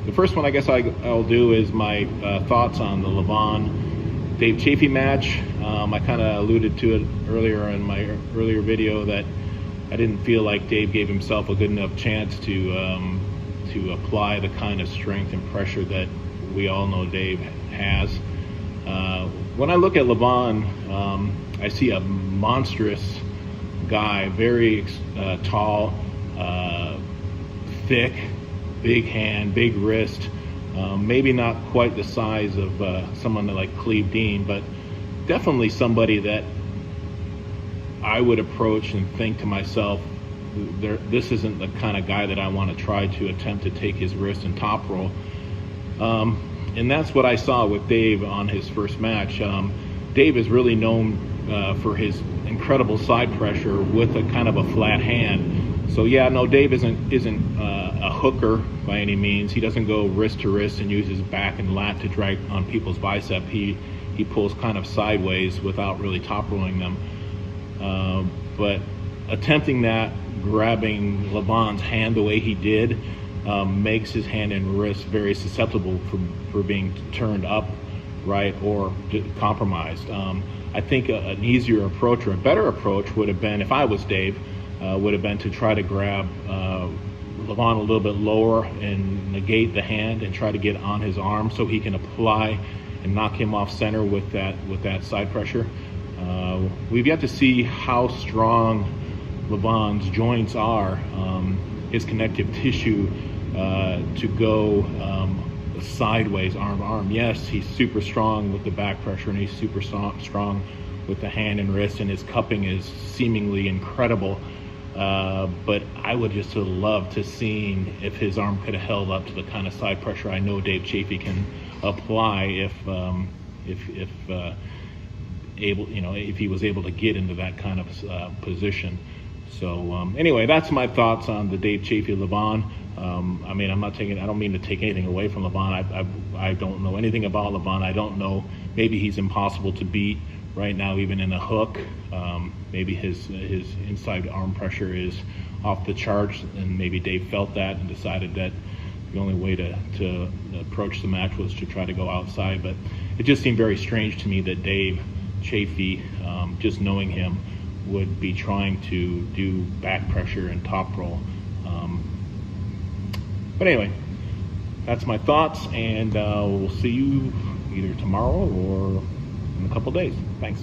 The first one I guess I'll do is my thoughts on the Levan Dave Chaffee match. I kind of alluded to it earlier in my earlier video that I didn't feel like Dave gave himself a good enough chance to apply the kind of strength and pressure that we all know Dave has. When I look at Levan, I see a monstrous guy, very tall, thick, big hand, big wrist, maybe not quite the size of someone like Cleve Dean, but definitely somebody that I would approach and think to myself, this isn't the kind of guy that I want to try to attempt to take his wrist and top roll. And that's what I saw with Dave on his first match. Dave is really known for his incredible side pressure with a kind of a flat hand. So yeah, no, Dave isn't a hooker by any means. He doesn't go wrist to wrist and use his back and lat to drag on people's bicep. He pulls kind of sideways without really top rolling them. But attempting that, grabbing Levan's hand the way he did, makes his hand and wrist very susceptible for being turned up, right, or compromised. I think an easier approach or a better approach would have been, if I was Dave, would have been to try to grab Levan a little bit lower and negate the hand and try to get on his arm so he can apply and knock him off center with that side pressure. We've yet to see how strong Levan's joints are, his connective tissue to go sideways, arm to arm. Yes, he's super strong with the back pressure and he's super strong with the hand and wrist, and his cupping is seemingly incredible. But I would just have loved to see if his arm could have held up to the kind of side pressure I know Dave Chaffee can apply if he was able to get into that kind of position. So anyway, that's my thoughts on the Dave Chaffee Levan. I mean, I don't mean to take anything away from Levan. I don't know anything about Levan. I don't know. Maybe he's impossible to beat right now, even in a hook. Maybe his inside arm pressure is off the charts, and maybe Dave felt that and decided that the only way to approach the match was to try to go outside. But it just seemed very strange to me that Dave Chaffee, just knowing him, would be trying to do back pressure and top roll. But anyway, that's my thoughts, and we'll see you either tomorrow or in a couple days. Thanks.